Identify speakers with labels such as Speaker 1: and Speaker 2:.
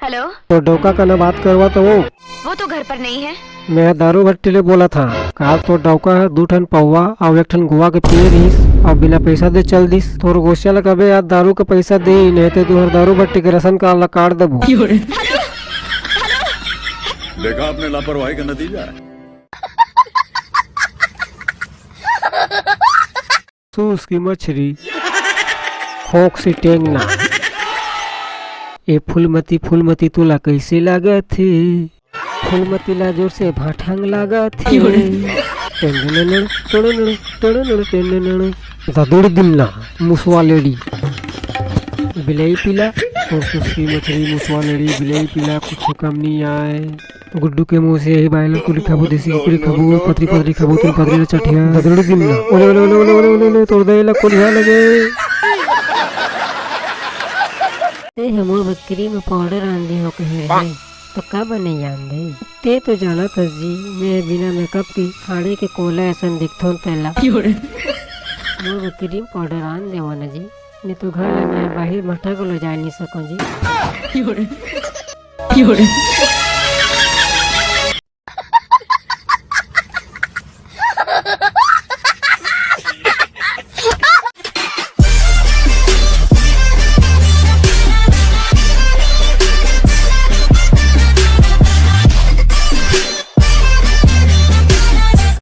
Speaker 1: Hello.
Speaker 2: तो डोका का ना बात करवा तो
Speaker 1: वो तो घर पर नहीं है।
Speaker 2: मैं दारू भट्टी ले बोला था। कहा तो डौका है 2 ठन पौवा और 1 ठन गुआ के पिए रहीस और बिना पैसा दे चल दिस। तोर गोशिया लगा बे यार दारू के पैसा दे ही नहीं तो तुहर दारू भट्टी के राशन कार्ड ला काट देबो।
Speaker 3: देखा आपने लापरवाही का नतीजा है।
Speaker 2: सूस की मछली खोक सी टेंगना ए फूलमती तुला कैसे लागा थे। फूलमती ला जोर से भाठंग लागा थे। दादुड़ दिन्ना मुसवा लेडी बिलाई पिला और सुस्की मछली मुसवा लेडी बिलाई पिला कुछ कम नहीं आए। गुड्डू के मुंह से यही बायलर कुली खाबो देसी कुली खाबो पतरी पतरी खाबो तुम पतरी चटिया दादुड़ दिन्ना ओले ओले ओले ओले ओले ओले तोड़ देला कोलिया लगे। ते हमो बकरी में पाउडर आंधी हो कहे रहे तो का बने जान दे। ते तो जाना था जी मैं बिना मेकअप की खाड़े के कोला ऐसा दिखता हूँ तेला मोर बकरी में पाउडर आन दे वाना जी नहीं तो घर में बाहर मठा को ले जा नहीं सको जी।